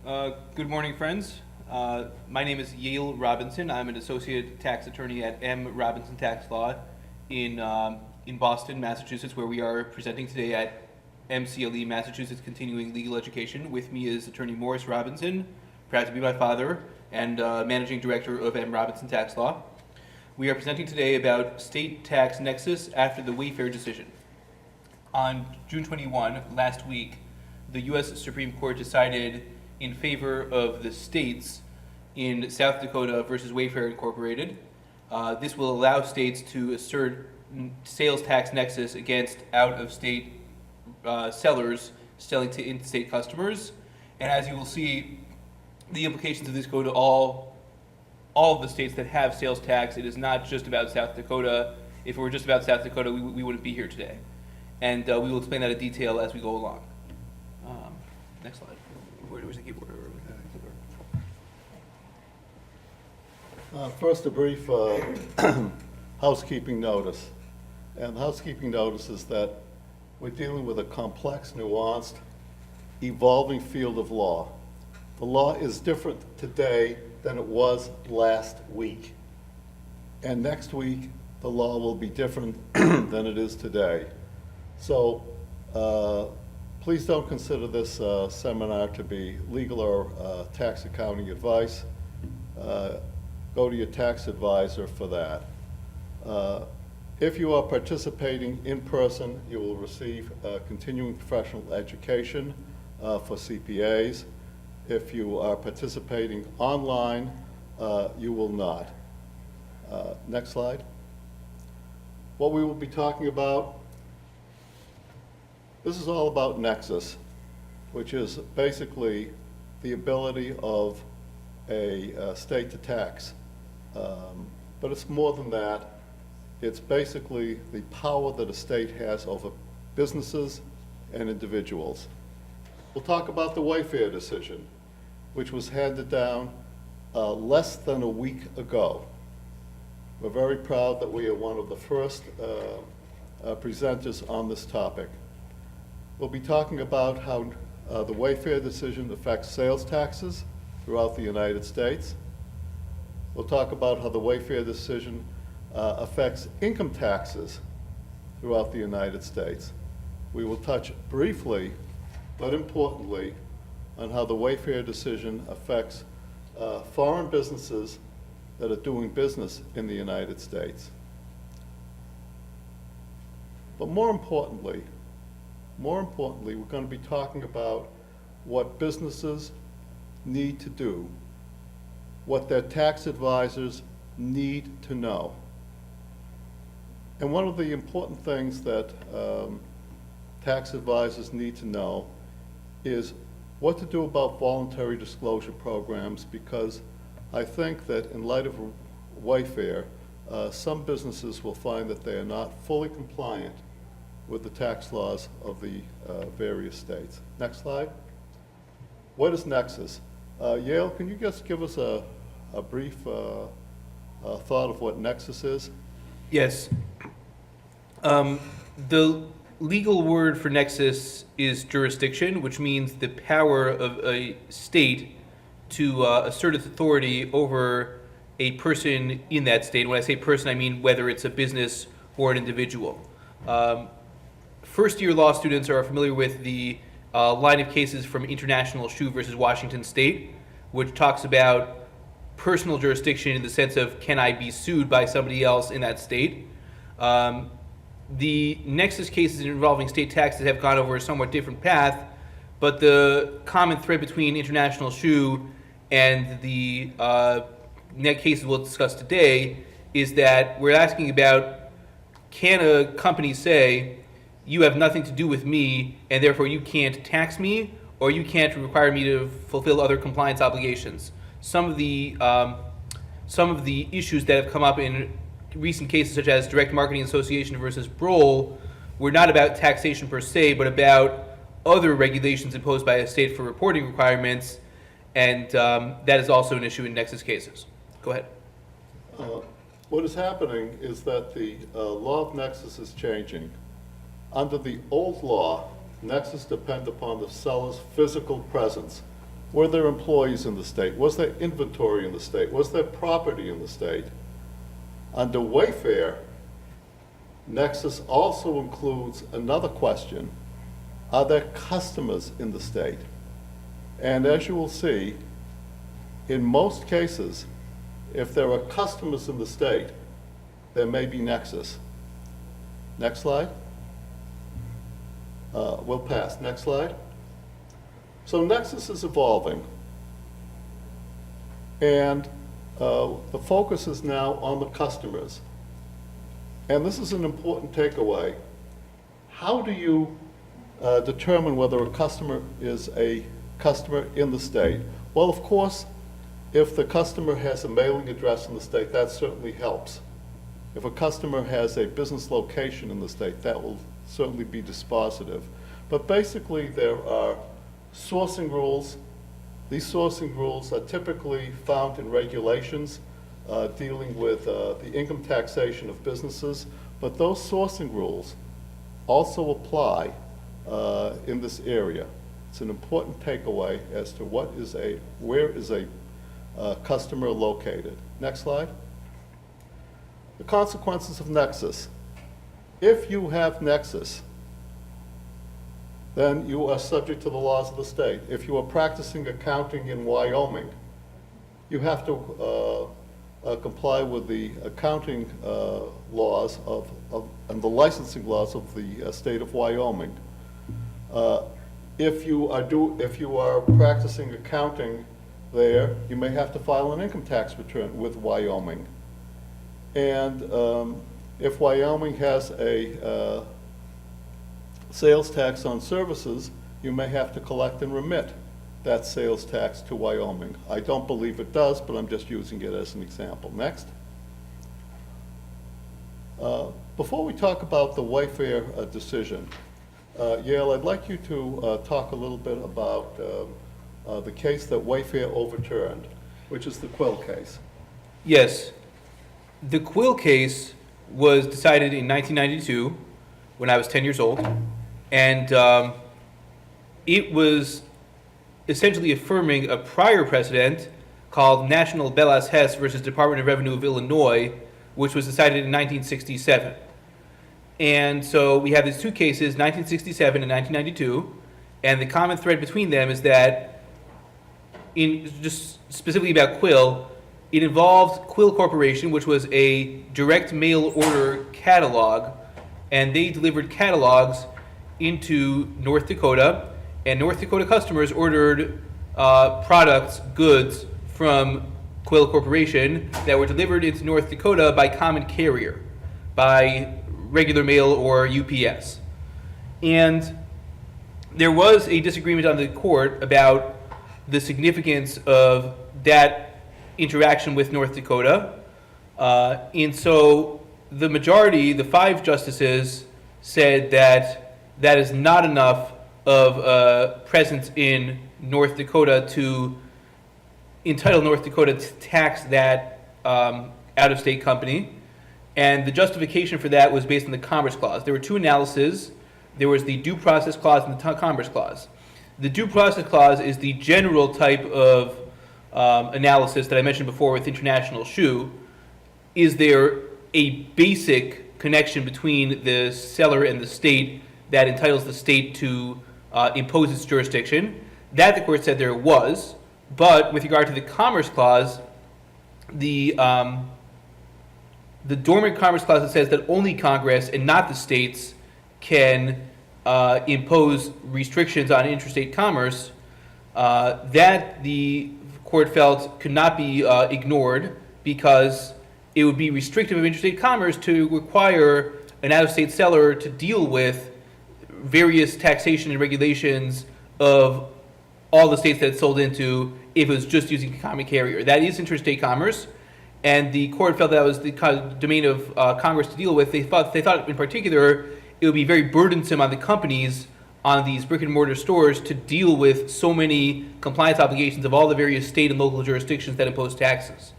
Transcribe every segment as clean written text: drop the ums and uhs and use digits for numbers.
Good morning, friends. My name is Yale Robinson. I'm an associate tax attorney at M. Robinson Tax Law in Boston, Massachusetts, where we are presenting today at MCLE, Massachusetts Continuing Legal Education. With me is Attorney Morris Robinson, proud to be my father, and Managing Director of M. Robinson Tax Law. We are presenting today about state tax nexus after the Wayfair decision. On June 21, last week, the U.S. Supreme Court decided in favor of the states in South Dakota versus Wayfair Incorporated. This will allow states to assert sales tax nexus against out-of-state sellers selling to in-state customers. And as you will see, the implications of this go to all of the states that have sales tax. It is not just about South Dakota. If it were just about South Dakota, we wouldn't be here today. And we will explain that in detail as we go along. Next slide. Where's the keyboard? First, a brief housekeeping notice. And the housekeeping notice is that we're dealing with a complex, nuanced, evolving field of law. The law is different today than it was last week. And next week, the law will be different than it is today. So please don't consider this seminar to be legal or tax accounting advice. Go to your tax advisor for that. If you are participating in person, you will receive continuing professional education for CPAs. If you are participating online, you will not. Next slide. What we will be talking about, this is all about nexus, which is basically the ability of a state to tax. But it's more than that. It's basically the power that a state has over businesses and individuals. We'll talk about the Wayfair decision, which was handed down less than a week ago. We're very proud that we are one of the first presenters on this topic. We'll be talking about how the Wayfair decision affects sales taxes throughout the United States. We'll talk about how the Wayfair decision affects income taxes throughout the United States. We will touch briefly, but importantly, on how the Wayfair decision affects foreign businesses that are doing business in the United States. But more importantly, we're going to be talking about what businesses need to do, what their tax advisors need to know. And one of the important things that tax advisors need to know is what to do about voluntary disclosure programs, because I think that in light of Wayfair, some businesses will find that they are not fully compliant with the tax laws of the various states. Next slide. What is nexus? Yale, can you just give us a brief thought of what nexus is? Yes. The legal word for nexus is jurisdiction, which means the power of a state to assert its authority over a person in that state. When I say person, I mean whether it's a business or an individual. First-year law students are familiar with the line of cases from International Shoe versus Washington State, which talks about personal jurisdiction in the sense of, can I be sued by somebody else in that state? The nexus cases involving state taxes have gone over a somewhat different path, but the common thread between International Shoe and the net cases we'll discuss today is that we're asking about, can a company say, you have nothing to do with me, and therefore you can't tax me, or you can't require me to fulfill other compliance obligations? Some of the issues that have come up in recent cases, such as Direct Marketing Association versus Broll, were not about taxation per se, but about other regulations imposed by a state for reporting requirements, and that is also an issue in nexus cases. Go ahead. What is happening is that the law of nexus is changing. Under the old law, nexus depend upon the seller's physical presence. Were there employees in the state? Was there inventory in the state? Was there property in the state? Under Wayfair, nexus also includes another question. Are there customers in the state? And as you will see, in most cases, if there are customers in the state, there may be nexus. Next slide. We'll pass. Next slide. So nexus is evolving. And the focus is now on the customers. And this is an important takeaway. How do you determine whether a customer is a customer in the state? Well, of course, if the customer has a mailing address in the state, that certainly helps. If a customer has a business location in the state, that will certainly be dispositive. But basically, there are sourcing rules. These sourcing rules are typically found in regulations dealing with the income taxation of businesses. But those sourcing rules also apply in this area. It's an important takeaway as to where is a customer located. Next slide. The consequences of nexus. If you have nexus, then you are subject to the laws of the state. If you are practicing accounting in Wyoming, you have to comply with the accounting laws and the licensing laws of the state of Wyoming. If you are practicing accounting there, you may have to file an income tax return with Wyoming. And if Wyoming has a sales tax on services, you may have to collect and remit that sales tax to Wyoming. I don't believe it does, but I'm just using it as an example. Next. Before we talk about the Wayfair decision, Yale, I'd like you to talk a little bit about the case that Wayfair overturned, which is the Quill case. Yes. The Quill case was decided in 1992 when I was 10 years old, and it was essentially affirming a prior precedent called National Belas Hess versus Department of Revenue of Illinois, which was decided in 1967. And so we have these two cases, 1967 and 1992, and the common thread between them is that, in just specifically about Quill, it involved Quill Corporation, which was a direct mail order catalog, and they delivered catalogs into North Dakota, and North Dakota customers ordered products, goods from Quill Corporation that were delivered into North Dakota by common carrier, by regular mail or UPS. And there was a disagreement on the court about the significance of that interaction with North Dakota. And so the majority, the 5 justices, said that that is not enough of a presence in North Dakota to entitle North Dakota to tax that out-of-state company. And the justification for that was based on the Commerce Clause. There were 2 analyses. There was the Due Process Clause and the Commerce Clause. The Due Process Clause is the general type of analysis that I mentioned before with international shoe. Is there a basic connection between the seller and the state that entitles the state to impose its jurisdiction? That, the court said there was, but with regard to the Commerce Clause, the dormant Commerce Clause that says that only Congress and not the states can impose restrictions on interstate commerce, that the court felt could not be ignored because it would be restrictive of interstate commerce to require an out-of-state seller to deal with various taxation and regulations of all the states that it sold into if it was just using a common carrier. That is interstate commerce, and the court felt that was the domain of Congress to deal with. They thought in particular it would be very burdensome on the companies on these brick and mortar stores to deal with so many compliance obligations of all the various state and local jurisdictions that impose taxes.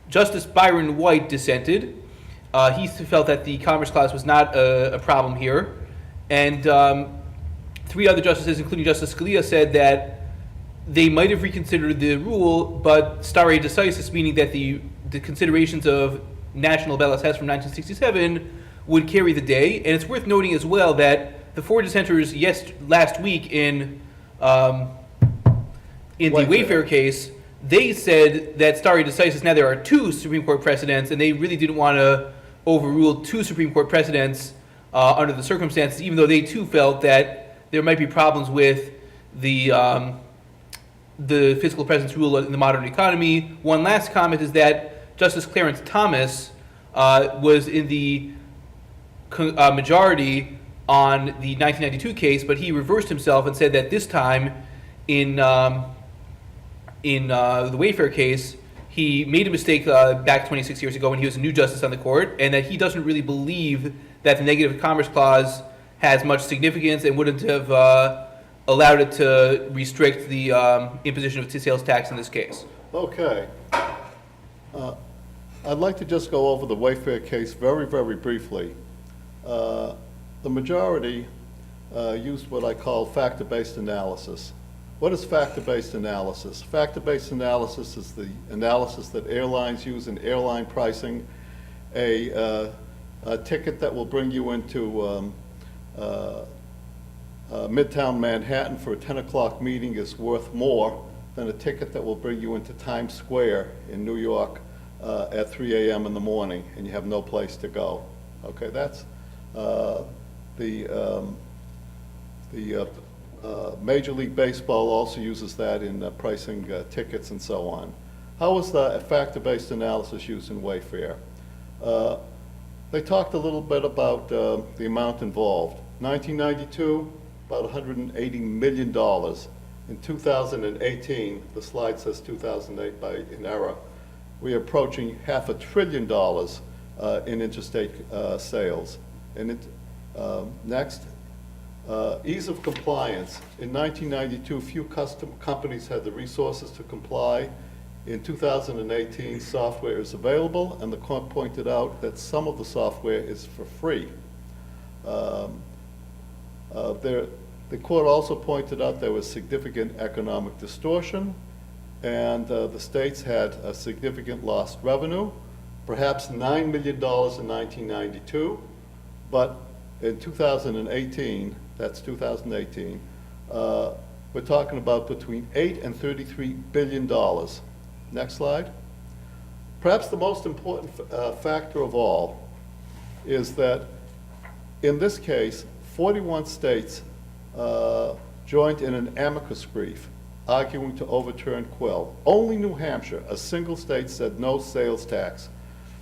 Justice Byron White dissented. He felt that the Commerce Clause was not a problem here. And 3 other justices, including Justice Scalia, said that they might have reconsidered the rule, but stare decisis, meaning that the considerations of national ballot test from 1967 would carry the day. And it's worth noting as well that the four dissenters last week in the Wayfair case, they said that stare decisis, now there are two Supreme Court precedents, and they really didn't want to overrule two Supreme Court precedents under the circumstances, even though they too felt that there might be problems with the fiscal presence rule in the modern economy. One last comment is that Justice Clarence Thomas was in the majority on the 1992 case, but he reversed himself and said that this time in the Wayfair case, he made a mistake back 26 years ago when he was a new justice on the court, and that he doesn't really believe that the negative commerce clause has much significance and wouldn't have allowed it to restrict the imposition of sales tax in this case. Okay. I'd like to just go over the Wayfair case very, very briefly. The majority used what I call factor-based analysis. What is factor-based analysis? Factor-based analysis is the analysis that airlines use in airline pricing. A ticket that will bring you into Midtown Manhattan for a 10 o'clock meeting is worth more than a ticket that will bring you into Times Square in New York at 3 a.m. in the morning and you have no place to go. Okay, that's Major League Baseball also uses that in pricing tickets and so on. How was the factor-based analysis used in Wayfair? They talked a little bit about the amount involved. 1992, about $180 million. In 2018, the slide says 2008 by an error, we're approaching $500 billion in interstate sales. And next, ease of compliance. In 1992, few companies had the resources to comply. In 2018, software is available, and the court pointed out that some of the software is for free. The court also pointed out there was significant economic distortion, and the states had a significant lost revenue, perhaps $9 million in 1992, but in 2018, that's 2018, we're talking about between $8 and $33 billion. Next slide. Perhaps the most important factor of all is that in this case, 41 states joined in an amicus brief arguing to overturn Quill. Only New Hampshire, a single state, said no sales tax.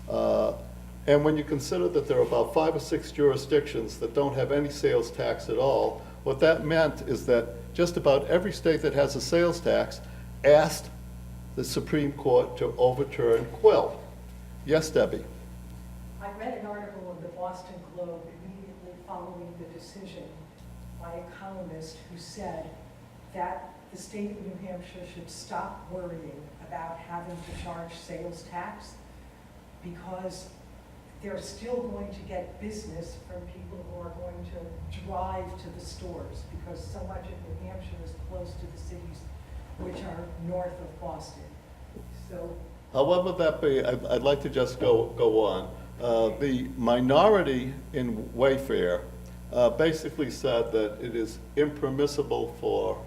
And when you consider that there are about 5 or 6 jurisdictions that don't have any sales tax at all, what that meant is that just about every state that has a sales tax asked the Supreme Court to overturn Quill. Yes, Debbie? I read an article in the Boston Globe immediately following the decision by a columnist who said that the state of New Hampshire should stop worrying about having to charge sales tax because they're still going to get business from people who are going to drive to the stores because so much of New Hampshire is close to the cities which are north of Boston. So, however that be, I'd like to just go on. The minority in Wayfair basically said that it is impermissible for,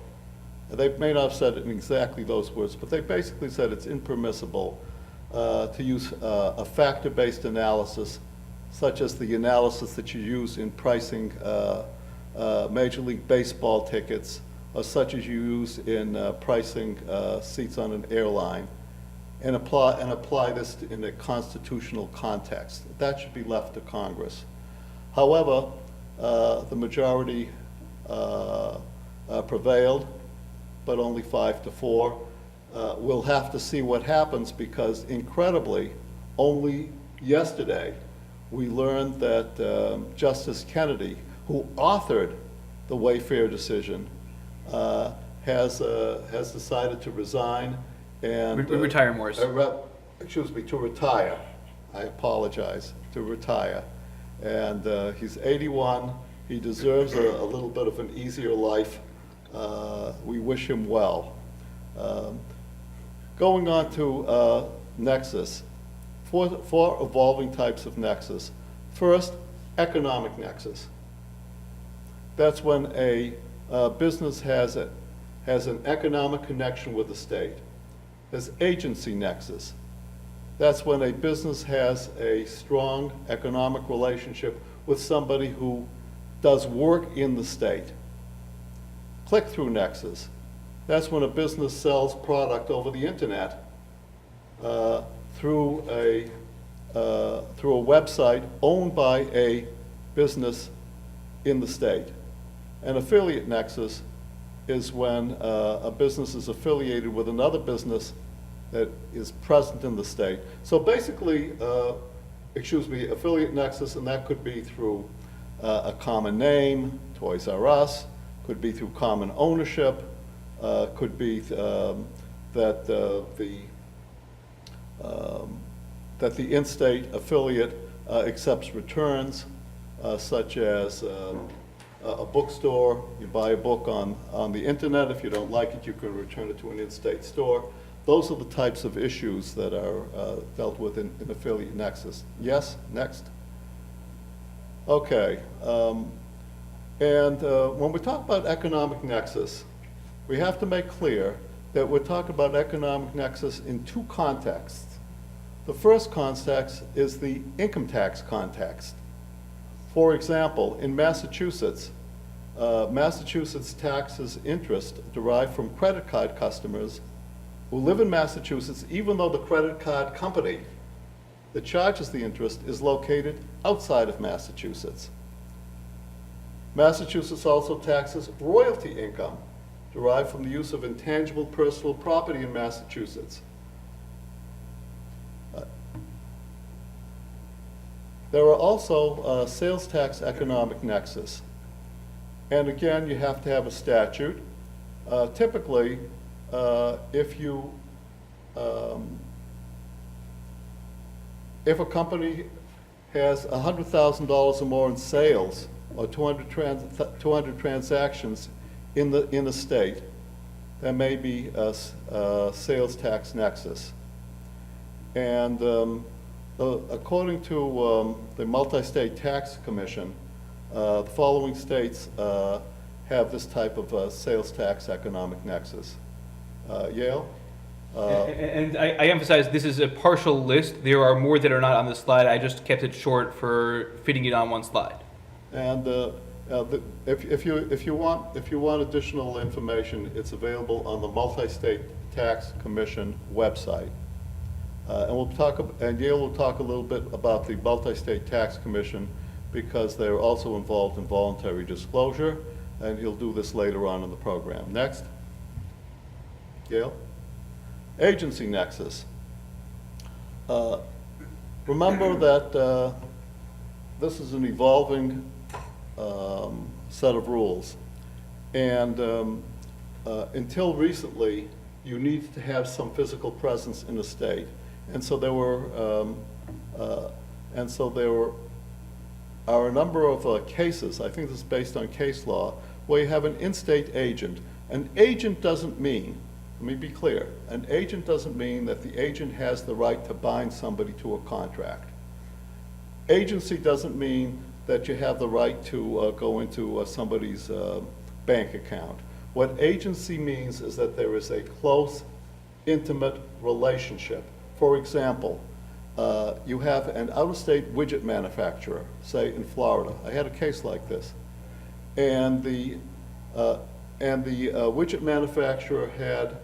they may not have said it in exactly those words, but they basically said it's impermissible to use a factor-based analysis, such as the analysis that you use in pricing Major League Baseball tickets, or such as you use in pricing seats on an airline, and apply this in a constitutional context. That should be left to Congress. However, the majority prevailed, but only 5-4. We'll have to see what happens because, incredibly, only yesterday we learned that Justice Kennedy, who authored the Wayfair decision, has decided to resign and retire, Morris. To retire. I apologize. To retire, and he's 81. He deserves a little bit of an easier life. We wish him well. Going on to nexus, four evolving types of nexus. First, economic nexus. That's when a business has an economic connection with the state. There's agency nexus. That's when a business has a strong economic relationship with somebody who does work in the state. Click-through nexus. That's when a business sells product over the internet through a website owned by a business in the state. An affiliate nexus is when a business is affiliated with another business that is present in the state. So basically, affiliate nexus, and that could be through a common name, Toys R Us, could be through common ownership, could be that the in-state affiliate accepts returns, such as a bookstore. You buy a book on the internet. If you don't like it, you can return it to an in-state store. Those are the types of issues that are dealt with in affiliate nexus. Yes, next. Okay, and when we talk about economic nexus, we have to make clear that we're talking about economic nexus in two contexts. The first context is the income tax context. For example, in Massachusetts, Massachusetts taxes interest derived from credit card customers who live in Massachusetts, even though the credit card company that charges the interest is located outside of Massachusetts. Massachusetts also taxes royalty income derived from the use of intangible personal property in Massachusetts. There are also sales tax economic nexus. And again, you have to have a statute. Typically, if a company has $100,000 or more in sales, or 200 transactions in the state, there may be a sales tax nexus. And according to the Multi-State Tax Commission, the following states have this type of sales tax economic nexus. Yale? And I emphasize this is a partial list. There are more that are not on the slide. I just kept it short for fitting it on one slide. And if you want additional information, it's available on the Multi-State Tax Commission website. And Yale will talk a little bit about the Multi-State Tax Commission because they're also involved in voluntary disclosure, and he'll do this later on in the program. Next. Yale? Agency nexus. Remember that this is an evolving set of rules. And until recently, you needed to have some physical presence in the state. And so there are a number of cases, I think this is based on case law, where you have an in-state agent. An agent doesn't mean, let me be clear, an agent doesn't mean that the agent has the right to bind somebody to a contract. Agency doesn't mean that you have the right to go into somebody's bank account. What agency means is that there is a close, intimate relationship. For example, you have an out-of-state widget manufacturer, say in Florida. I had a case like this. And the widget manufacturer had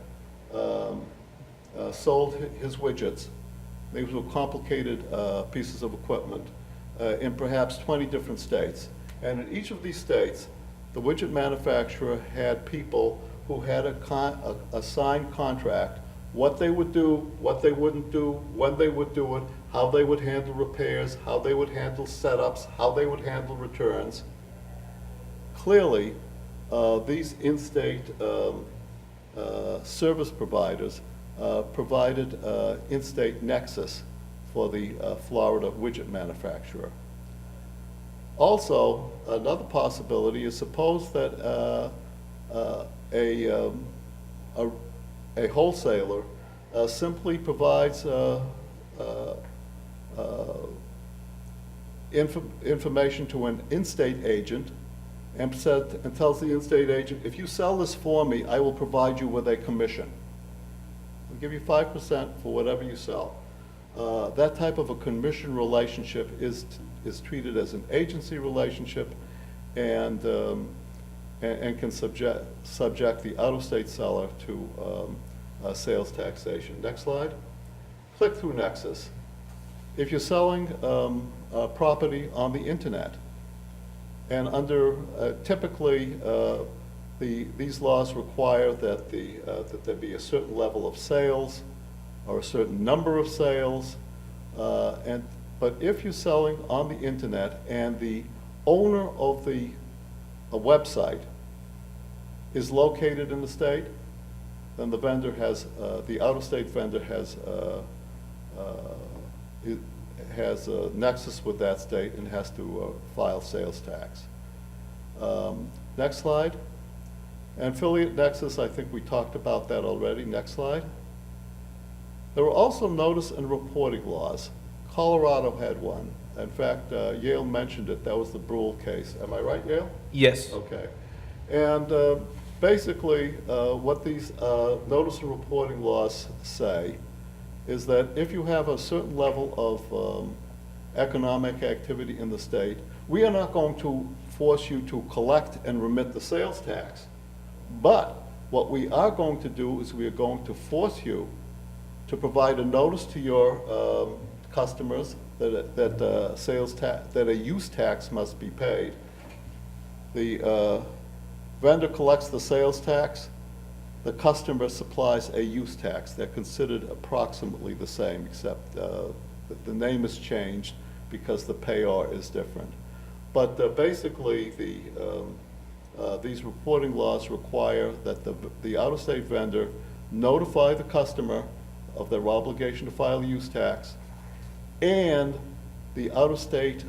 sold his widgets. These were complicated pieces of equipment in perhaps 20 different states. And in each of these states, the widget manufacturer had people who had a signed contract, what they would do, what they wouldn't do, when they would do it, how they would handle repairs, how they would handle setups, how they would handle returns. Clearly, these in-state service providers provided in-state nexus for the Florida widget manufacturer. Also, another possibility is suppose that a wholesaler simply provides information to an in-state agent and tells the in-state agent, if you sell this for me, I will provide you with a commission. I'll give you 5% for whatever you sell. That type of a commission relationship is treated as an agency relationship and can subject the out-of-state seller to sales taxation. Next slide. Click-through nexus. If you're selling property on the internet, and under typically these laws require that that there be a certain level of sales or a certain number of sales, but if you're selling on the internet and the owner of the website is located in the state, then the vendor has the out-of-state vendor has a nexus with that state and has to file sales tax. Next slide. And affiliate nexus, I think we talked about that already. Next slide. There were also notice and reporting laws. Colorado had one. In fact, Yale mentioned it. That was the Brule case. Am I right, Yale? Yes. Okay. And basically, what these notice and reporting laws say is that if you have a certain level of economic activity in the state, we are not going to force you to collect and remit the sales tax. But what we are going to do is we are going to force you to provide a notice to your customers that a use tax must be paid. The vendor collects the sales tax. The customer supplies a use tax. They're considered approximately the same, except the name is changed because the payor is different. But basically, these reporting laws require that the out-of-state vendor notify the customer of their obligation to file a use tax, and the out-of-state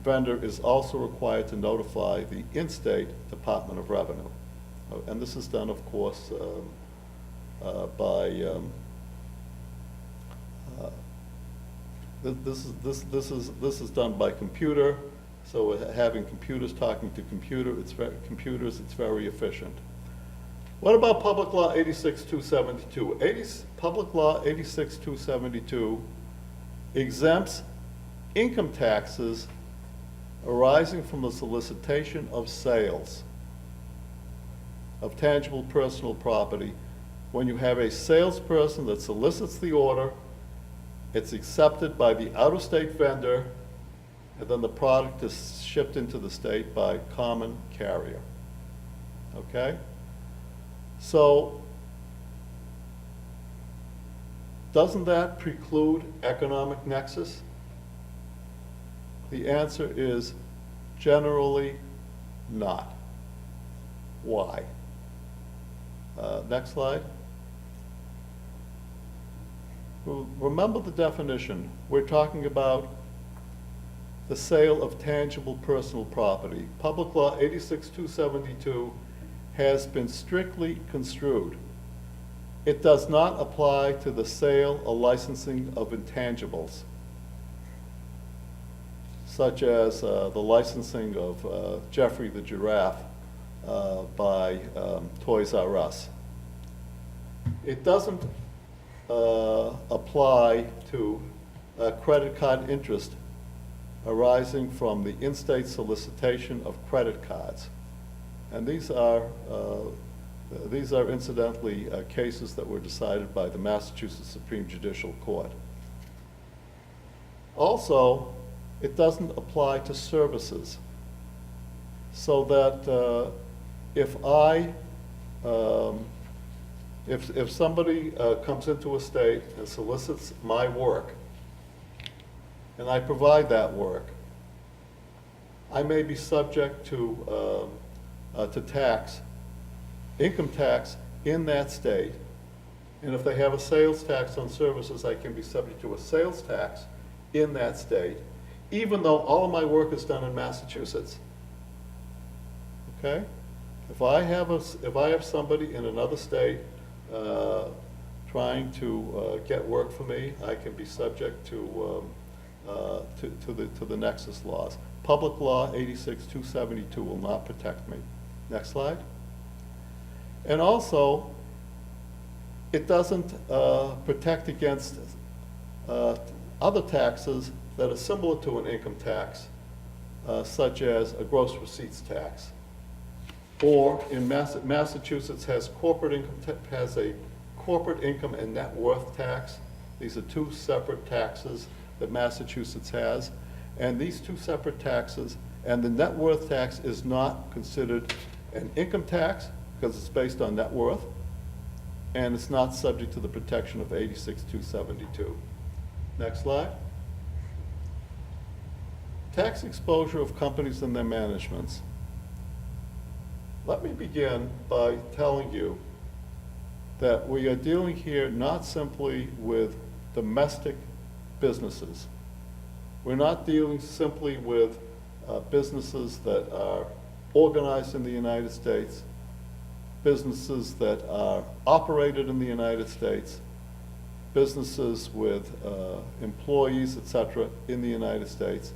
vendor is also required to notify the in-state Department of Revenue. And this is done, of course, by this is done by computer. So having computers talking to computers, it's very efficient. What about Public Law 86-272? Public Law 86-272 exempts income taxes arising from the solicitation of sales of tangible personal property. When you have a salesperson that solicits the order, it's accepted by the out-of-state vendor, and then the product is shipped into the state by common carrier. Okay? So, doesn't that preclude economic nexus? The answer is generally not. Why? Next slide. Remember the definition. We're talking about the sale of tangible personal property. Public Law 86-272 has been strictly construed. It does not apply to the sale or licensing of intangibles, such as the licensing of Jeffrey the Giraffe by Toys R Us. It doesn't apply to credit card interest arising from the in-state solicitation of credit cards. And these are incidentally cases that were decided by the Massachusetts Supreme Judicial Court. Also, it doesn't apply to services. So that if somebody comes into a state and solicits my work, and I provide that work, I may be subject to tax, income tax in that state. And if they have a sales tax on services, I can be subject to a sales tax in that state, even though all of my work is done in Massachusetts. Okay? If I have somebody in another state trying to get work for me, I can be subject to the nexus laws. Public law 86-272 will not protect me. Next slide. And also, it doesn't protect against other taxes that are similar to an income tax, such as a gross receipts tax. Or in Massachusetts has a corporate income and net worth tax. These are two separate taxes that Massachusetts has. And these two separate taxes, and the net worth tax is not considered an income tax because it's based on net worth, and it's not subject to the protection of 86-272. Next slide. Tax exposure of companies and their managements. Let me begin by telling you that we are dealing here not simply with domestic businesses. We're not dealing simply with businesses that are organized in the United States, businesses that are operated in the United States, businesses with employees, etc., in the United States.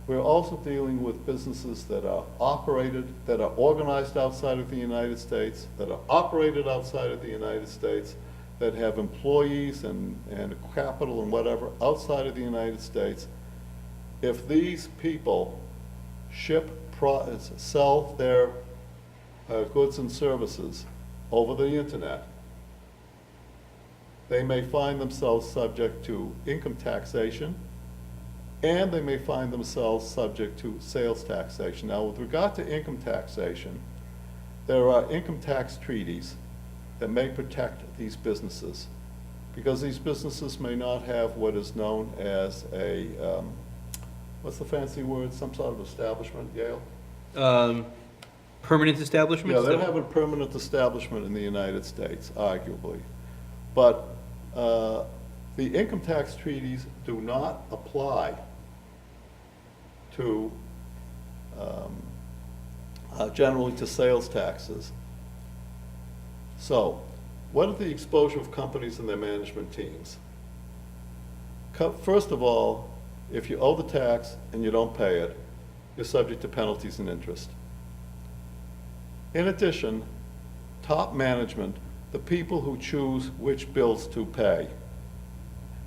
We're also dealing with businesses that are operated, that are organized outside of the United States, that are operated outside of the United States, that have employees and capital and whatever outside of the United States. If these people sell their goods and services over the internet, they may find themselves subject to income taxation, and they may find themselves subject to sales taxation. Now, with regard to income taxation, there are income tax treaties that may protect these businesses, because these businesses may not have what is known as a, what's the fancy word, some sort of establishment, Yale? Permanent establishment? Yeah, they don't have a permanent establishment in the United States, arguably. But the income tax treaties do not apply to, generally to sales taxes. So, what are the exposure of companies and their management teams? First of all, if you owe the tax and you don't pay it, you're subject to penalties and interest. In addition, top management, the people who choose which bills to pay,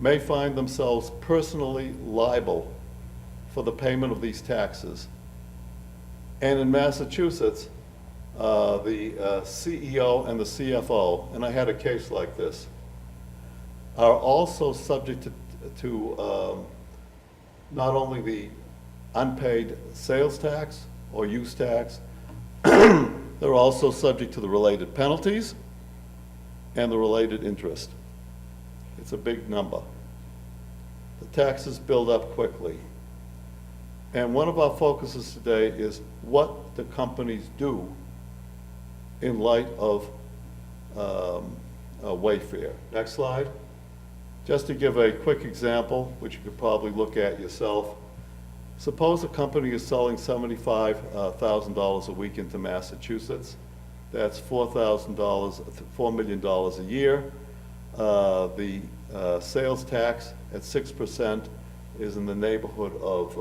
may find themselves personally liable for the payment of these taxes. And in Massachusetts, the CEO and the CFO, and I had a case like this, are also subject to not only the unpaid sales tax or use tax, they're also subject to the related penalties and the related interest. It's a big number. The taxes build up quickly. And one of our focuses today is what the companies do in light of Wayfair. Next slide. Just to give a quick example, which you could probably look at yourself. Suppose a company is selling $75,000 a week into Massachusetts. That's $4 million a year. The sales tax at 6% is in the neighborhood of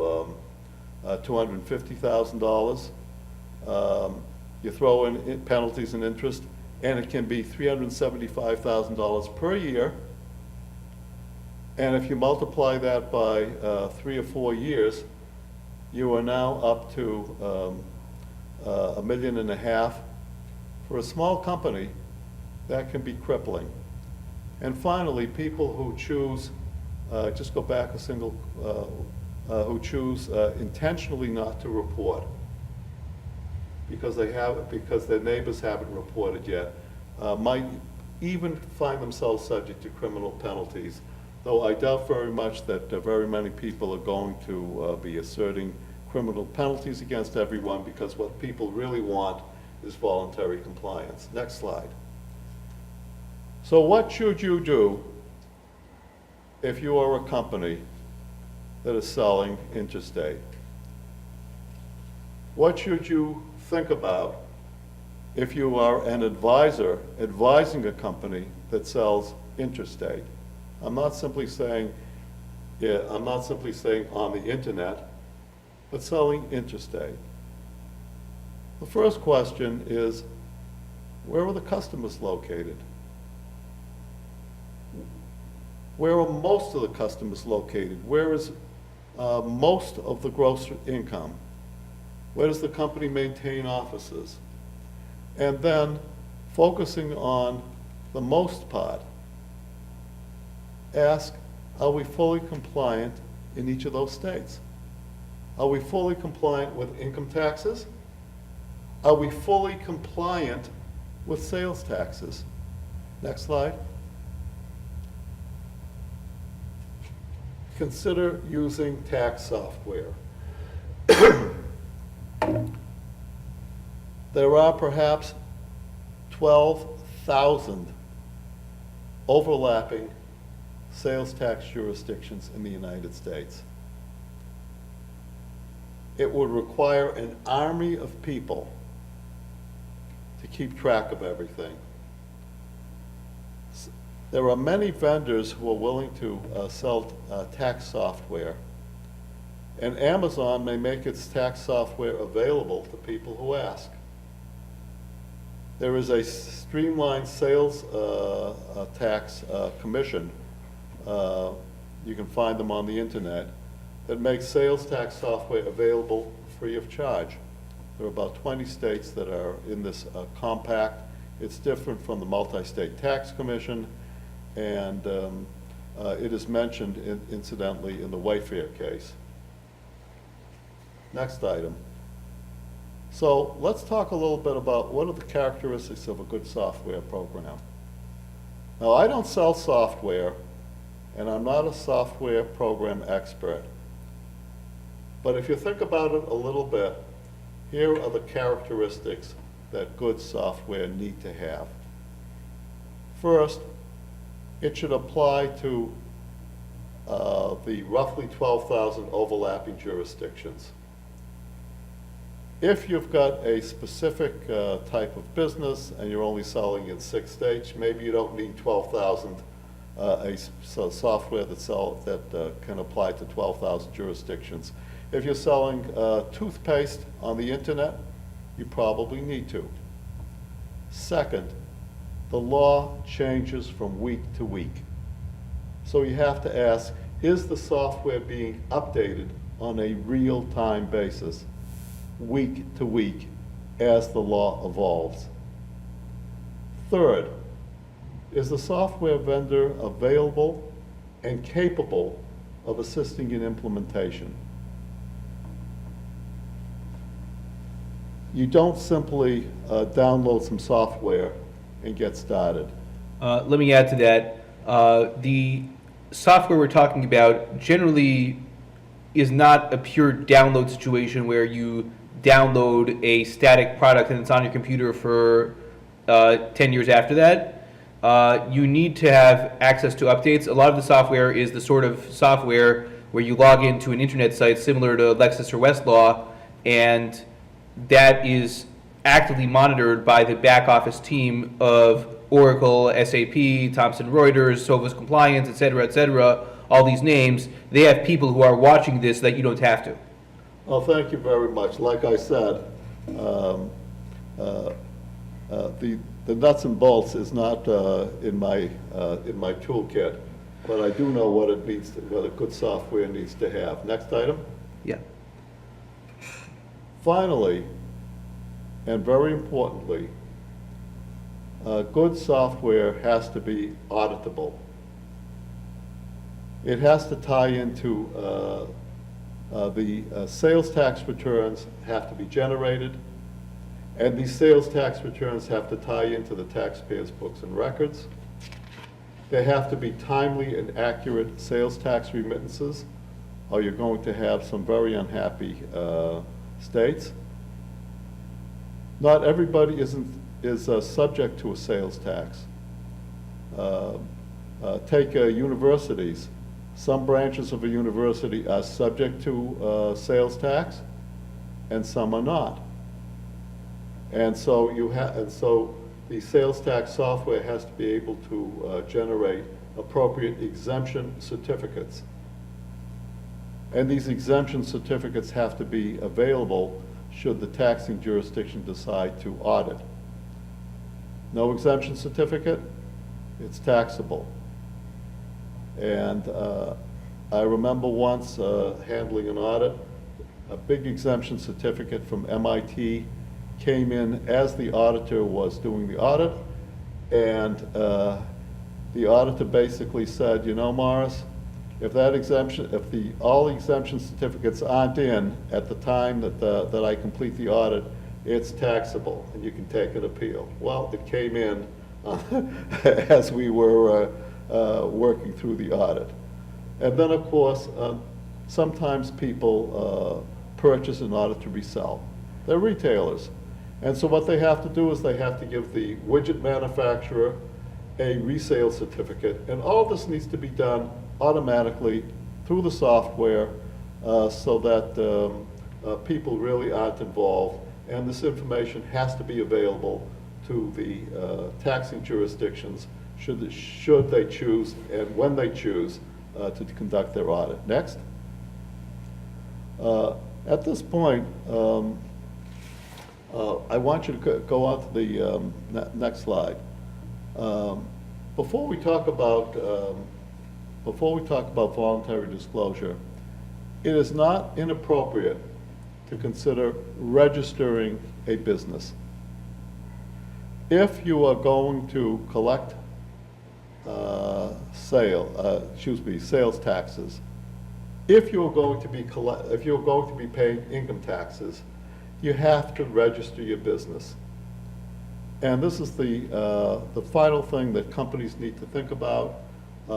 $250,000. You throw in penalties and interest, and it can be $375,000 per year. And if you multiply that by 3 or 4 years, you are now up to $1.5 million. For a small company, that can be crippling. And finally, people who choose, just go back a single, who choose intentionally not to report because their neighbors haven't reported yet, might even find themselves subject to criminal penalties. Though I doubt very much that very many people are going to be asserting criminal penalties against everyone, because what people really want is voluntary compliance. Next slide. So what should you do if you are a company that is selling interstate? What should you think about if you are an advisor advising a company that sells interstate. I'm not simply saying on the internet, but selling interstate. The first question is, where are the customers located? Where are most of the customers located? Where is most of the gross income? Where does the company maintain offices? And then, focusing on the most part, ask, are we fully compliant in each of those states? Are we fully compliant with income taxes? Are we fully compliant with sales taxes? Next slide. Consider using tax software. There are perhaps 12,000 overlapping sales tax jurisdictions in the United States. It would require an army of people to keep track of everything. There are many vendors who are willing to sell tax software, and Amazon may make its tax software available to people who ask. There is a streamlined sales tax commission, you can find them on the internet, that makes sales tax software available free of charge. There are about 20 states that are in this compact. It's different from the Multi-State Tax Commission, and it is mentioned incidentally in the Wayfair case. Next item. So let's talk a little bit about what are the characteristics of a good software program. Now, I don't sell software, and I'm not a software program expert. But if you think about it a little bit, here are the characteristics that good software need to have. First, it should apply to the roughly 12,000 overlapping jurisdictions. If you've got a specific type of business and you're only selling in 6 states, maybe you don't need 12,000 software that can apply to 12,000 jurisdictions. If you're selling toothpaste on the internet, you probably need to. Second, the law changes from week to week. So you have to ask, is the software being updated on a real-time basis, week to week, as the law evolves? Third, is the software vendor available and capable of assisting in implementation? You don't simply download some software and get started. Let me add to that. The software we're talking about generally is not a pure download situation where you download a static product and it's on your computer for 10 years after that. You need to have access to updates. A lot of the software is the sort of software where you log into an internet site similar to Lexis or Westlaw, and that is actively monitored by the back office team of Oracle, SAP, Thomson Reuters, Sovos Compliance, et cetera, all these names. They have people who are watching this that you don't have to. Well, thank you very much. Like I said, the nuts and bolts is not in my toolkit, but I do know what it needs, what a good software needs to have. Next item. Yeah. Finally, and very importantly, good software has to be auditable. It has to tie into the sales tax returns have to be generated, and these sales tax returns have to tie into the taxpayers' books and records. They have to be timely and accurate sales tax remittances, or you're going to have some very unhappy states. Not everybody is subject to a sales tax. Take universities. Some branches of a university are subject to sales tax, and some are not. And so the sales tax software has to be able to generate appropriate exemption certificates. And these exemption certificates have to be available should the taxing jurisdiction decide to audit. No exemption certificate, it's taxable. And I remember once handling an audit, a big exemption certificate from MIT came in as the auditor was doing the audit, and the auditor basically said, you know, Morris, if all exemption certificates aren't in at the time that I complete the audit, it's taxable, and you can take an appeal. Well, it came in as we were working through the audit. And then, of course, sometimes people purchase in order to resell. They're retailers. And so what they have to do is they have to give the widget manufacturer a resale certificate. And all this needs to be done automatically through the software so that people really aren't involved. And this information has to be available to the taxing jurisdictions should they choose and when they choose to conduct their audit. Next. At this point, I want you to go on to the next slide. Before we talk about voluntary disclosure, it is not inappropriate to consider registering a business. If you are going to collect sales taxes, if you're going to be paying income taxes, you have to register your business. And this is the final thing that companies need to think about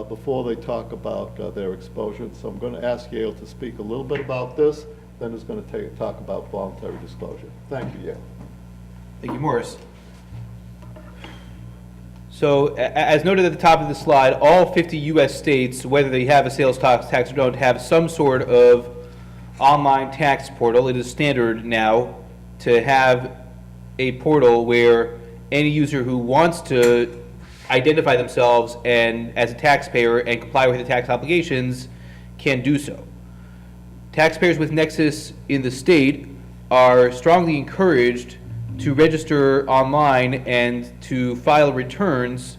before they talk about their exposure. So I'm going to ask Yale to speak a little bit about this, then is going to talk about voluntary disclosure. Thank you, Yale. Thank you, Morris. So, as noted at the top of the slide, all 50 U.S. states, whether they have a sales tax or don't, have some sort of online tax portal. It is standard now to have a portal where any user who wants to identify themselves and as a taxpayer and comply with the tax obligations can do so. Taxpayers with nexus in the state are strongly encouraged to register online and to file returns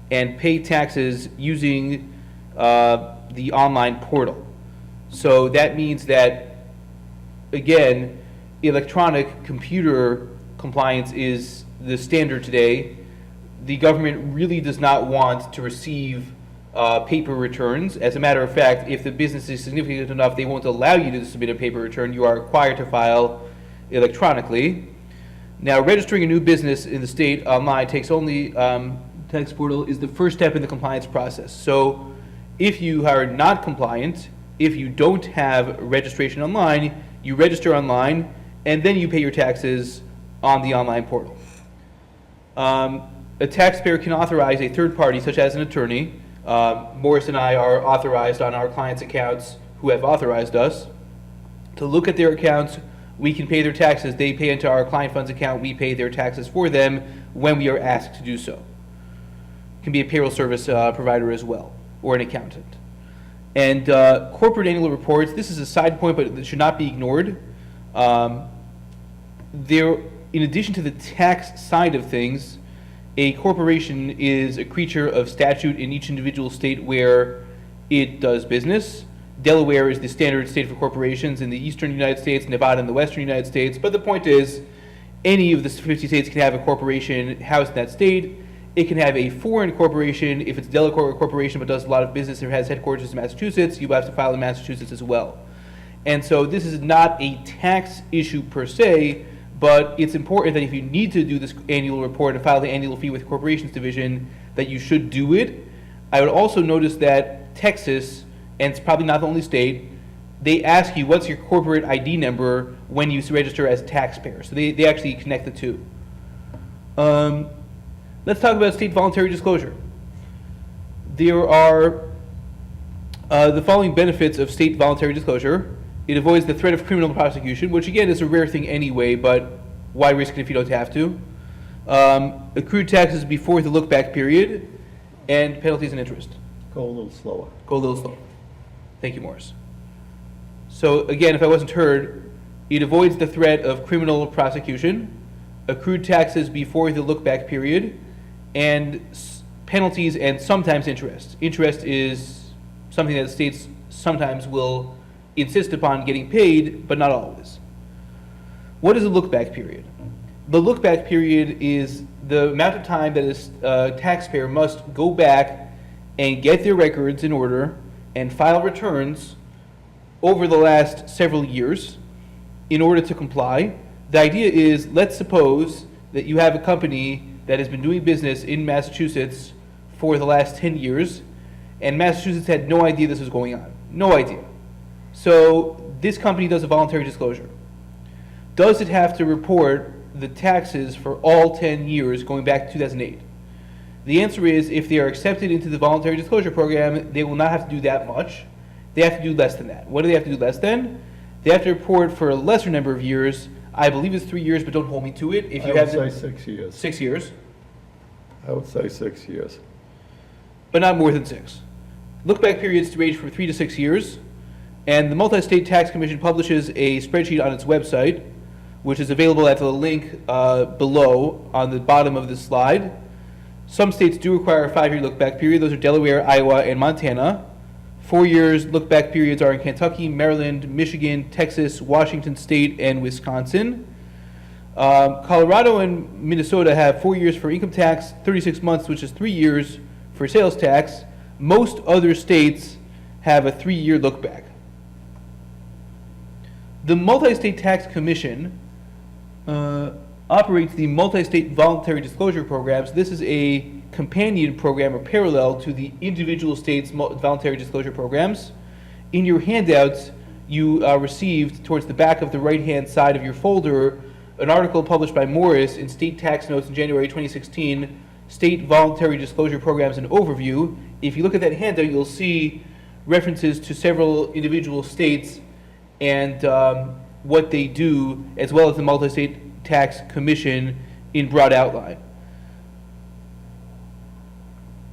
and pay taxes using the online portal. So that means that, again, electronic computer compliance is the standard today. The government really does not want to receive paper returns. As a matter of fact, if the business is significant enough, they won't allow you to submit a paper return. You are required to file electronically. Now, registering a new business in the state online takes only, tax portal is the first step in the compliance process. So if you are not compliant, if you don't have registration online, you register online, and then you pay your taxes on the online portal. A taxpayer can authorize a third party, such as an attorney. Morris and I are authorized on our clients' accounts who have authorized us to look at their accounts. We can pay their taxes. They pay into our client funds account. We pay their taxes for them when we are asked to do so. It can be a payroll service provider as well, or an accountant. And corporate annual reports, this is a side point, but it should not be ignored. In addition to the tax side of things, a corporation is a creature of statute in each individual state where it does business. Delaware is the standard state for corporations in the eastern United States, Nevada in the western United States. But the point is, any of the 50 states can have a corporation housed in that state. It can have a foreign corporation. If it's a Delaware corporation but does a lot of business and has headquarters in Massachusetts, you have to file in Massachusetts as well. And so this is not a tax issue per se, but it's important that if you need to do this annual report and file the annual fee with the Corporations Division, that you should do it. I would also notice that Texas, and it's probably not the only state, they ask you what's your corporate ID number when you register as a taxpayer. So they actually connect the two. Let's talk about state voluntary disclosure. There are the following benefits of state voluntary disclosure. It avoids the threat of criminal prosecution, which again is a rare thing anyway, but Why risk it if you don't have to? Accrued taxes before the look-back period, and penalties and interest. Go a little slower. Go a little slow. Thank you, Morris. So again, if I wasn't heard, it avoids the threat of criminal prosecution, accrued taxes before the look-back period, and penalties and sometimes interest. Interest is something that states sometimes will insist upon getting paid, but not always. What is a look-back period? The look-back period is the amount of time that a taxpayer must go back and get their records in order and file returns over the last several years in order to comply. The idea is, let's suppose that you have a company that has been doing business in Massachusetts for the last 10 years, and Massachusetts had no idea this was going on. No idea. So this company does a voluntary disclosure. Does it have to report the taxes for all 10 years going back to 2008? The answer is, if they are accepted into the voluntary disclosure program, they will not have to do that much. They have to do less than that. What do they have to do less than? They have to report for a lesser number of years. I believe it's 3 years, but don't hold me to it. If you I have would say 6 years. 6 years, I would say 6 years. but not more than 6. Look-back periods range from 3 to 6 years, and the Multi-State Tax Commission publishes a spreadsheet on its website, which is available at the link below on the bottom of this slide. Some states do require a 5-year look-back period. Those are Delaware, Iowa, and Montana. 4 years look-back periods are in Kentucky, Maryland, Michigan, Texas, Washington State, and Wisconsin. Colorado and Minnesota have 4 years for income tax, 36 months, which is 3 years for sales tax. Most other states have a 3-year look-back. The Multi-State Tax Commission operates the Multi-State Voluntary Disclosure Programs. This is a companion program or parallel to the individual states' voluntary disclosure programs. In your handouts, you received towards the back of the right-hand side of your folder an article published by Morris in State Tax Notes in January 2016, State Voluntary Disclosure Programs and Overview. If you look at that handout, you'll see references to several individual states and what they do, as well as the Multi-State Tax Commission in broad outline.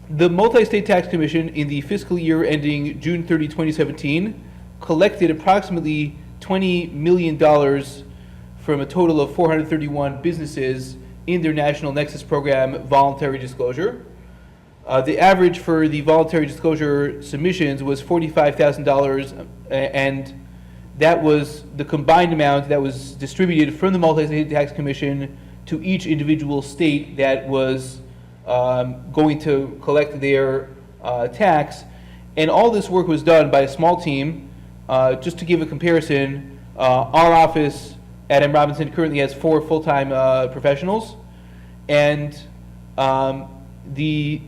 The Multi-State Tax Commission in the fiscal year ending June 30, 2017, collected approximately $20 million from a total of 431 businesses in their National Nexus Program voluntary disclosure. The average for the voluntary disclosure submissions was $45,000, and that was the combined amount that was distributed from the Multi-State Tax Commission to each individual state that was going to collect their tax. And all this work was done by a small team. Just to give a comparison, our office at M. Robinson currently has 4 full-time professionals, and how do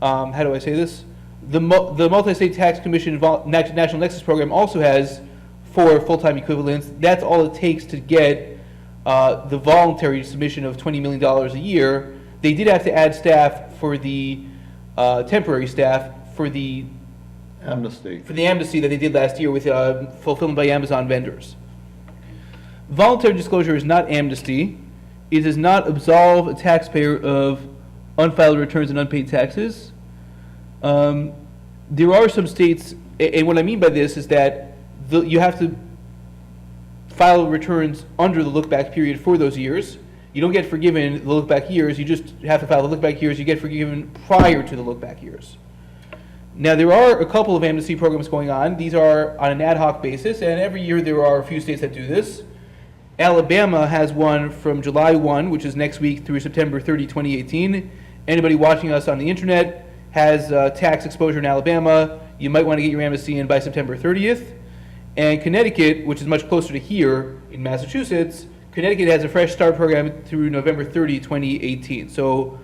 I say this? The Multi-State Tax Commission National Nexus Program also has 4 full-time equivalents. That's all it takes to get the voluntary submission of $20 million a year. They did have to add staff for the temporary staff for the Amnesty. amnesty that they did last year with fulfillment by Amazon vendors. Voluntary disclosure is not amnesty. It does not absolve a taxpayer of unfiled returns and unpaid taxes. There are some states, and what I mean by this is that you have to file returns under the look-back period for those years. You don't get forgiven the look-back years, you just have to file the look-back years, you get forgiven prior to the look-back years. Now, there are a couple of amnesty programs going on. These are on an ad hoc basis, and every year there are a few states that do this. Alabama has one from July 1, which is next week, through September 30, 2018. Anybody watching us on the internet has tax exposure in Alabama. You might want to get your amnesty in by September 30th. And Connecticut, which is much closer to here in Massachusetts, Connecticut has a fresh start program through November 30, 2018. So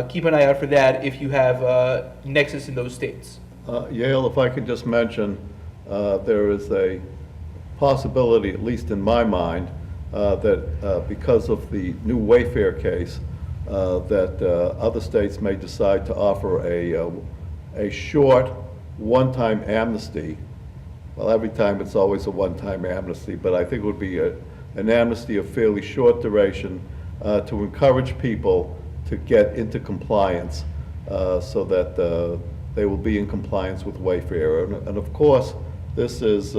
keep an eye out for that if you have nexus in those states. Yale, if I could just mention, there is a possibility, at least in my mind, that because of the new Wayfair case, that other states may decide to offer a short, one-time amnesty. Well, every time it's always a one-time amnesty, but I think it would be an amnesty of fairly short duration to encourage people to get into compliance so that they will be in compliance with Wayfair. And of course, this is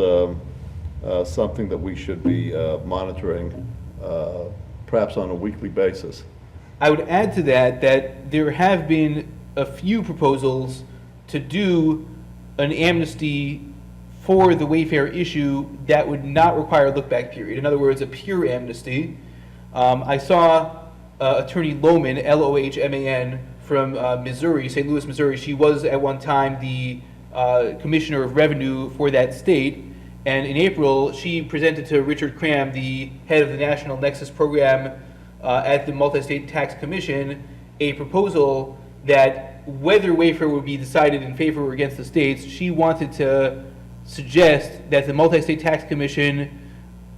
something that we should be monitoring perhaps on a weekly basis. I would add to that that there have been a few proposals to do an amnesty for the Wayfair issue that would not require a look-back period. In other words, a pure amnesty. I saw Attorney Lohman, Lohman, from Missouri, St. Louis, Missouri. She was at one time the Commissioner of Revenue for that state. And in April, she presented to Richard Cram, the head of the National Nexus Program at the Multi-State Tax Commission, a proposal that whether Wayfair would be decided in favor or against the states, she wanted to suggest that the Multi-State Tax Commission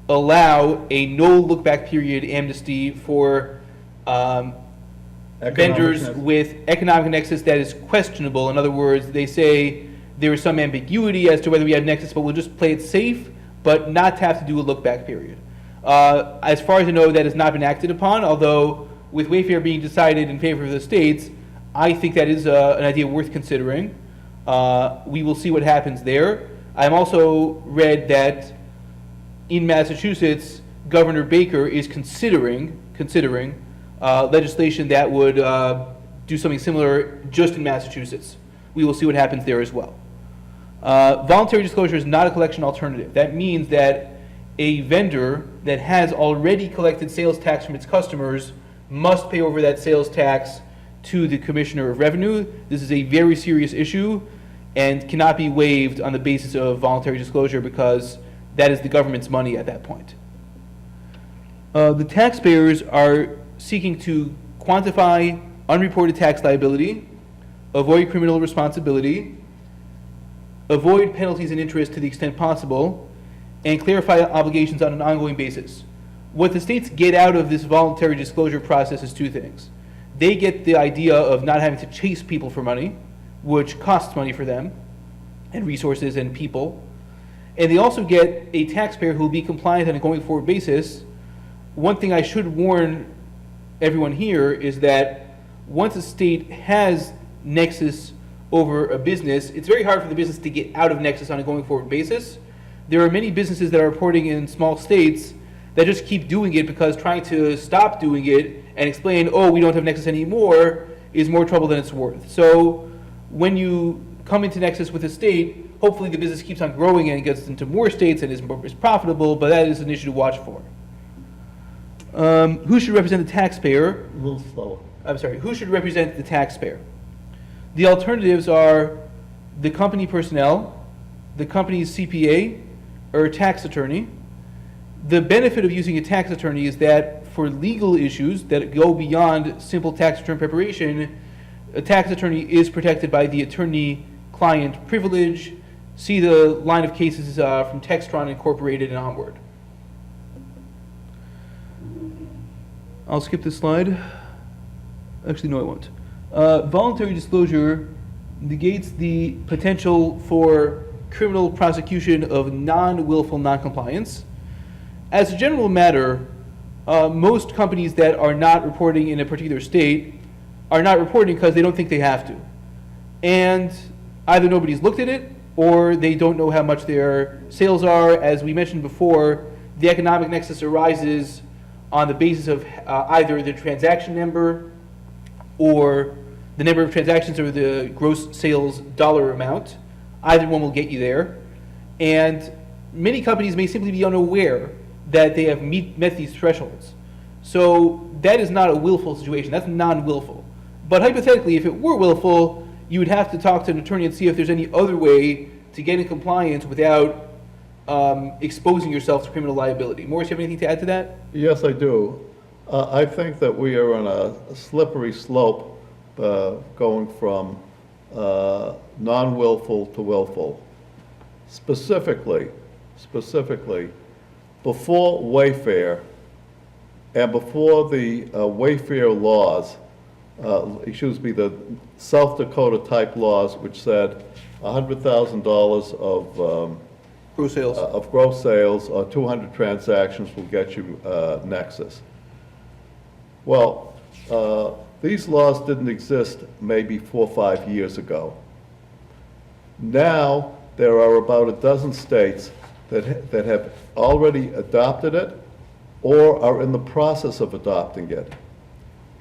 allow a no look-back period amnesty for vendors with economic nexus that is questionable. In other words, they say there is some ambiguity as to whether we have nexus, but we'll just play it safe, but not have to do a look-back period. As far as I know, that has not been acted upon, although with Wayfair being decided in favor of the states, I think that is an idea worth considering. We will see what happens there. I've also read that in Massachusetts, Governor Baker is considering legislation that would do something similar just in Massachusetts. We will see what happens there as well. Voluntary disclosure is not a collection alternative. That means that a vendor that has already collected sales tax from its customers must pay over that sales tax to the Commissioner of Revenue. This is a very serious issue and cannot be waived on the basis of voluntary disclosure because that is the government's money at that point. The taxpayers are seeking to quantify unreported tax liability, avoid criminal responsibility, avoid penalties and interest to the extent possible, and clarify obligations on an ongoing basis. What the states get out of this voluntary disclosure process is two things. They get the idea of not having to chase people for money, which costs money for them, and resources and people. And they also get a taxpayer who will be compliant on a going forward basis. One thing I should warn everyone here is that once a state has nexus over a business, it's very hard for the business to get out of nexus on a going forward basis. There are many businesses that are reporting in small states that just keep doing it because trying to stop doing it and explain, oh, we don't have nexus anymore, is more trouble than it's worth. So when you come into nexus with a state, hopefully the business keeps on growing and gets into more states and is profitable, but that is an issue to watch for. Who should represent the taxpayer? A little slower. I'm sorry, who should represent the taxpayer? The alternatives are the company personnel, the company's CPA, or a tax attorney. The benefit of using a tax attorney is that for legal issues that go beyond simple tax return preparation, a tax attorney is protected by the attorney-client privilege. See the line of cases from Textron Incorporated and onward. I'll skip this slide. Actually, no, I won't. Voluntary disclosure negates the potential for criminal prosecution of non-willful noncompliance. As a general matter, most companies that are not reporting in a particular state are not reporting because they don't think they have to. And either nobody's looked at it or they don't know how much their sales are. As we mentioned before, the economic nexus arises on the basis of either the transaction number or the number of transactions or the gross sales dollar amount. Either one will get you there. And many companies may simply be unaware that they have met these thresholds. So that is not a willful situation, that's non-willful. But hypothetically, if it were willful, you would have to talk to an attorney and see if there's any other way to get in compliance without exposing yourself to criminal liability. Morris, you have anything to add to that? Yes, I do. I think that we are on a slippery slope going from non-willful to willful. Specifically, before Wayfair and before the Wayfair laws, the South Dakota type laws, which said $100,000 of Gross sales. of gross sales, or 200 transactions will get you nexus. Well, these laws didn't exist maybe 4 or 5 years ago. Now, there are about a dozen states that have already adopted it or are in the process of adopting it.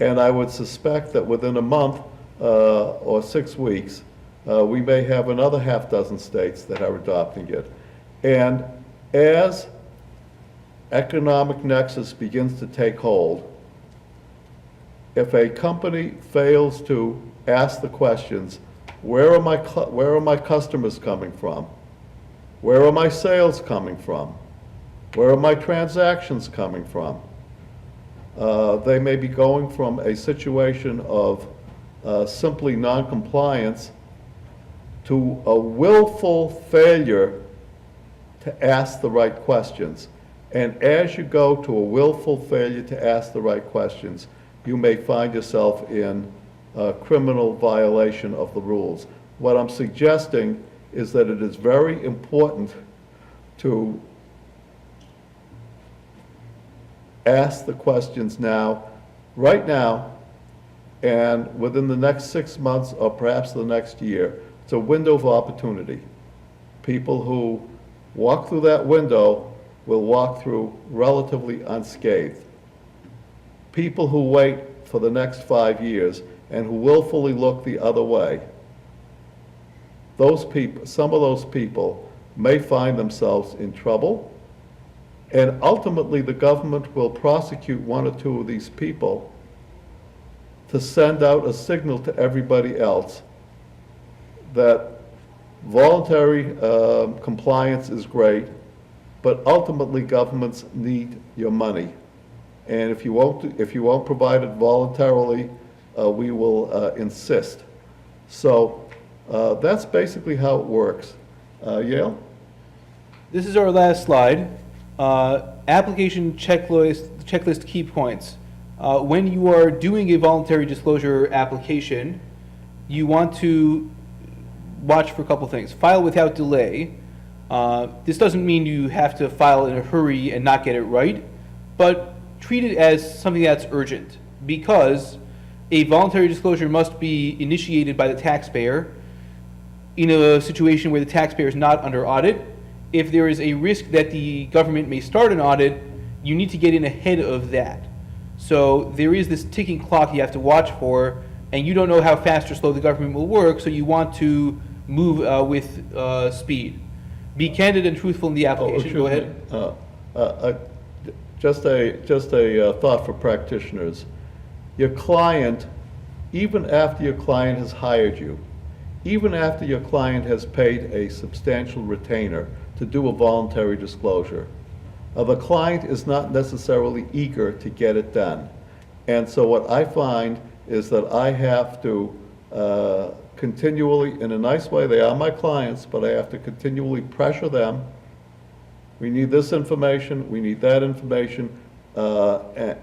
And I would suspect that within a month or 6 weeks, we may have another half dozen states that are adopting it. And as economic nexus begins to take hold, if a company fails to ask the questions, where are my customers coming from? Where are my sales coming from? Where are my transactions coming from? They may be going from a situation of simply non-compliance to a willful failure to ask the right questions. And as you go to a willful failure to ask the right questions, you may find yourself in a criminal violation of the rules. What I'm suggesting is that it is very important to ask the questions now, right now, and within the next 6 months or perhaps the next year. It's a window of opportunity. People who walk through that window will walk through relatively unscathed. People who wait for the next 5 years and who willfully look the other way, those people, some of those people may find themselves in trouble, and ultimately the government will prosecute 1 or 2 of these people to send out a signal to everybody else that voluntary compliance is great, but ultimately governments need your money. And if you won't provide it voluntarily, we will insist. So that's basically how it works. Yale? This is our last slide. Application checklist key points. When you are doing a voluntary disclosure application, you want to watch for a couple things. File without delay. This doesn't mean you have to file in a hurry and not get it right, but treat it as something that's urgent, because a voluntary disclosure must be initiated by the taxpayer in a situation where the taxpayer is not under audit. If there is a risk that the government may start an audit, you need to get in ahead of that. So there is this ticking clock you have to watch for, and you don't know how fast or slow the government will work, so you want to move with speed. Be candid and truthful in the application. Go ahead. Just a thought for practitioners. Your client, even after your client has hired you, even after your client has paid a substantial retainer to do a voluntary disclosure, the client is not necessarily eager to get it done. And so what I find is that I have to continually, in a nice way, they are my clients, but I have to continually pressure them. We need this information, we need that information, and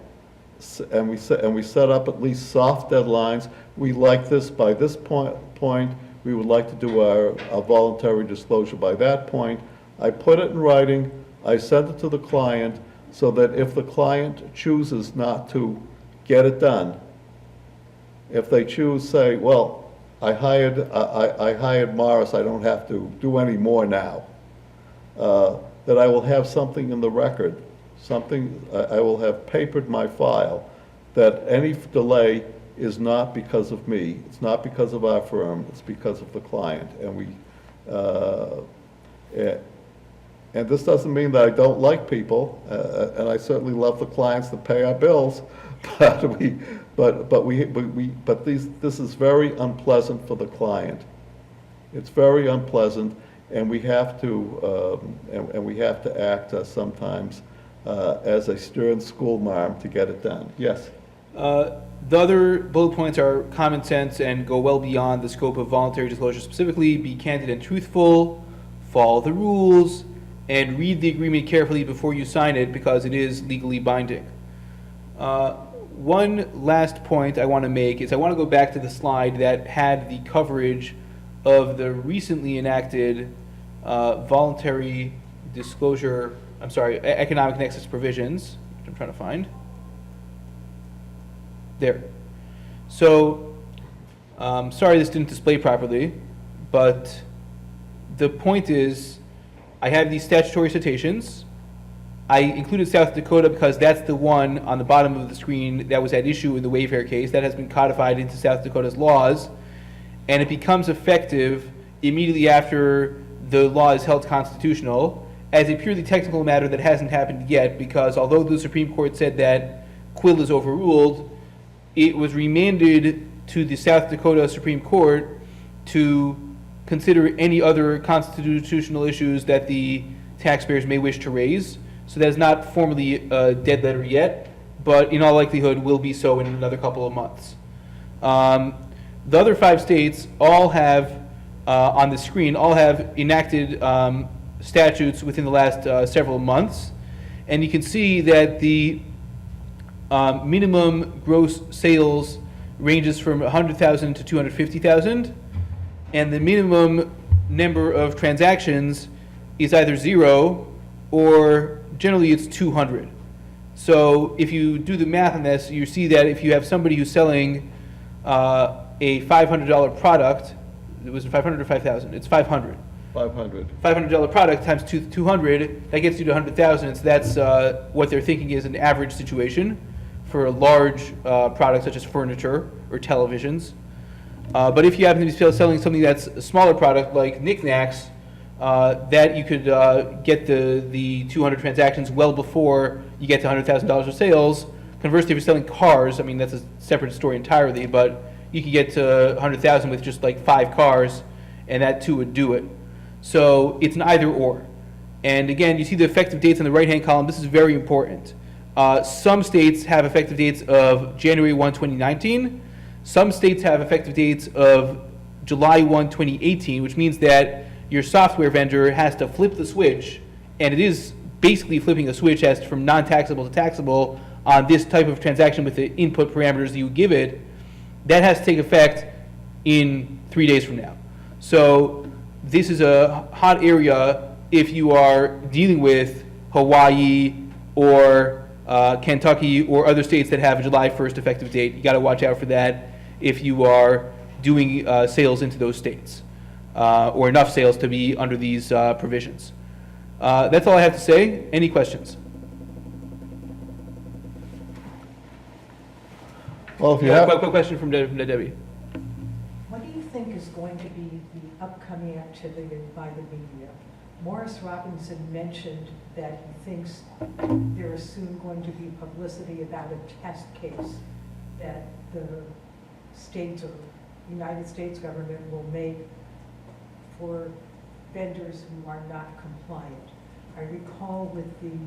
we set up at least soft deadlines. We like this by this point. We would like to do our voluntary disclosure by that point. I put it in writing, I send it to the client, so that if the client chooses not to get it done, if they choose, say, well, I hired Morris, I don't have to do any more now, that I will have something in the record, I will have papered my file, that any delay is not because of me, it's not because of our firm, it's because of the client. And this doesn't mean that I don't like people, and I certainly love the clients that pay our bills, but this is very unpleasant for the client. It's very unpleasant, and we have to act sometimes as a stern schoolmarm to get it done. Yes. The other bullet points are common sense and go well beyond the scope of voluntary disclosure. Specifically, be candid and truthful, follow the rules, and read the agreement carefully before you sign it, because it is legally binding. One last point I want to make is I want to go back to the slide that had the coverage of the recently enacted voluntary disclosure, economic nexus provisions, which I'm trying to find. There. So, sorry this didn't display properly, but the point is, I have these statutory citations. I included South Dakota because that's the one on the bottom of the screen that was at issue in the Wayfair case. That has been codified into South Dakota's laws, and it becomes effective immediately after the law is held constitutional as a purely technical matter that hasn't happened yet, because although the Supreme Court said that Quill is overruled, it was remanded to the South Dakota Supreme Court to consider any other constitutional issues that the taxpayers may wish to raise. So that is not formally a dead letter yet, but in all likelihood will be so in another couple of months. The other 5 states all have, on the screen, all have enacted statutes within the last several months. And you can see that the minimum gross sales ranges from 100,000 to 250,000, and the minimum number of transactions is either 0 or generally it's 200. So if you do the math on this, you see that if you have somebody who's selling a $500 product, it was 500 or 5,000? It's 500. 500. $500 product times 200, that gets you to 100,000. So that's what they're thinking is an average situation for a large product such as furniture or televisions. But if you happen to be selling something that's a smaller product like knickknacks, that you could get the 200 transactions well before you get to $100,000 of sales. Conversely, if you're selling cars, I mean, that's a separate story entirely, but you could get to 100,000 with just like 5 cars, and that too would do it. So it's an either or. And again, you see the effective dates on the right-hand column. This is very important. Some states have effective dates of January 1, 2019. Some states have effective dates of July 1, 2018, which means that your software vendor has to flip the switch, and it is basically flipping a switch as from non-taxable to taxable on this type of transaction with the input parameters that you give it. That has to take effect in 3 days from now. So this is a hot area if you are dealing with Hawaii or Kentucky or other states that have a July 1st effective date. You got to watch out for that if you are doing sales into those states, or enough sales to be under these provisions. That's all I have to say. Any questions? Well, if you Yeah, have, quick question from Debbie. What do you think is going to be the upcoming activity by the media? Morris Robinson mentioned that he thinks there is soon going to be publicity about a test case that the states or United States government will make for vendors who are not compliant. I recall with the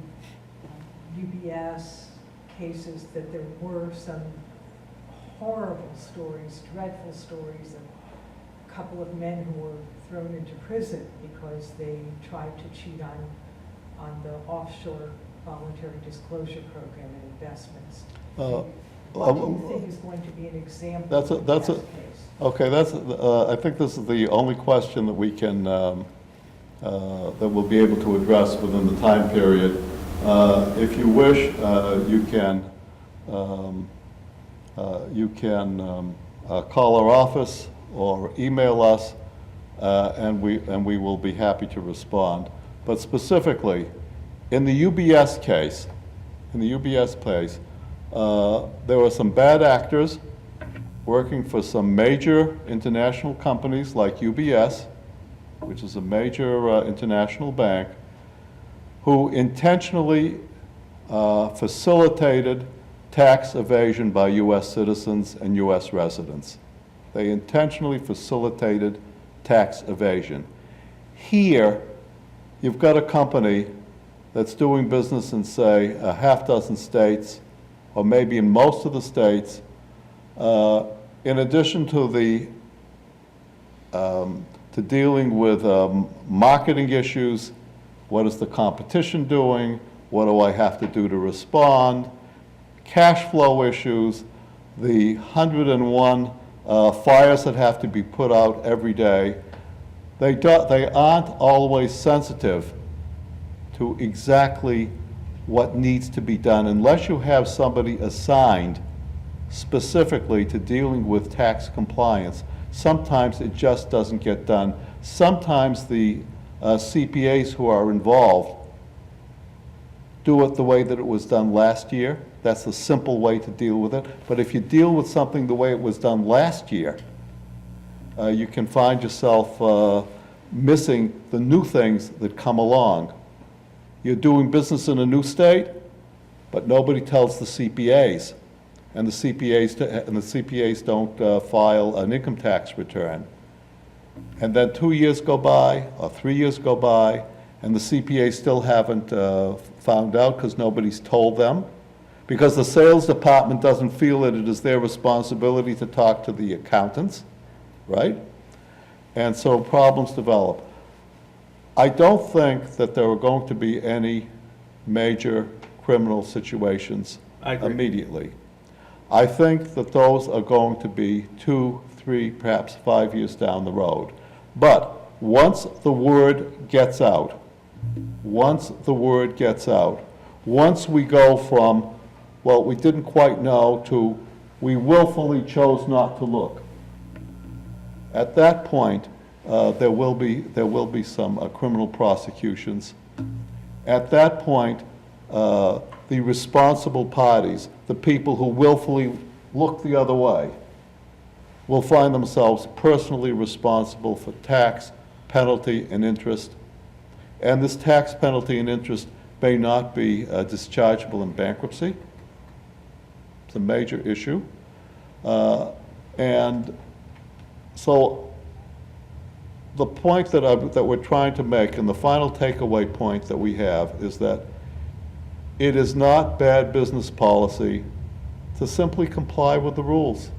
UBS cases that there were some horrible stories, dreadful stories of a couple of men who were thrown into prison because they tried to cheat on the offshore voluntary disclosure program and investments. What do you think is going to be an example of that's a case? okay. I think this is the only question that we can that we'll be able to address within the time period. If you wish, you can call our office or email us, and we will be happy to respond. But specifically, in the UBS case, there were some bad actors working for some major international companies like UBS, which is a major international bank, who intentionally facilitated tax evasion by U.S. citizens and U.S. residents. They intentionally facilitated tax evasion. Here, you've got a company that's doing business in, say, a half dozen states, or maybe in most of the states. In addition to to dealing with marketing issues, what is the competition doing? What do I have to do to respond? Cash flow issues, the 101 fires that have to be put out every day. They aren't always sensitive to exactly what needs to be done unless you have somebody assigned specifically to dealing with tax compliance. Sometimes it just doesn't get done. Sometimes the CPAs who are involved do it the way that it was done last year. That's the simple way to deal with it. But if you deal with something the way it was done last year, you can find yourself missing the new things that come along. You're doing business in a new state, but nobody tells the CPAs. And the CPAs don't file an income tax return. And then 2 years go by, or 3 years go by, and the CPAs still haven't found out because nobody's told them. Because the sales department doesn't feel that it is their responsibility to talk to the accountants, right? And so problems develop. I don't think that there are going to be any major criminal situations I agree. immediately. I think that those are going to be 2, 3, perhaps 5 years down the road. But once the word gets out, once we go from, well, we didn't quite know, to we willfully chose not to look, at that point, there will be some criminal prosecutions. At that point, the responsible parties, the people who willfully look the other way, will find themselves personally responsible for tax, penalty, and interest. And this tax, penalty, and interest may not be dischargeable in bankruptcy. It's a major issue. And so the point that we're trying to make, and the final takeaway point that we have, is that it is not bad business policy to simply comply with the rules.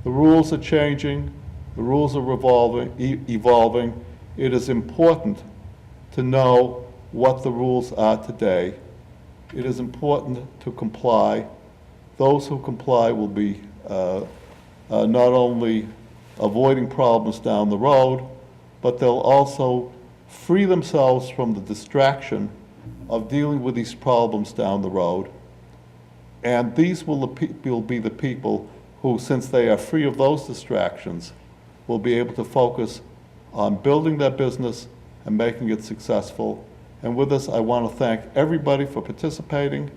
The rules are changing, the rules are evolving. It is important to know what the rules are today. It is important to comply. Those who comply will be not only avoiding problems down the road, but they'll also free themselves from the distraction of dealing with these problems down the road. And these will be the people who, since they are free of those distractions, will be able to focus on building their business and making it successful. And with this, I want to thank everybody for participating.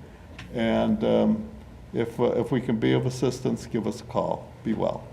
And if we can be of assistance, give us a call. Be well.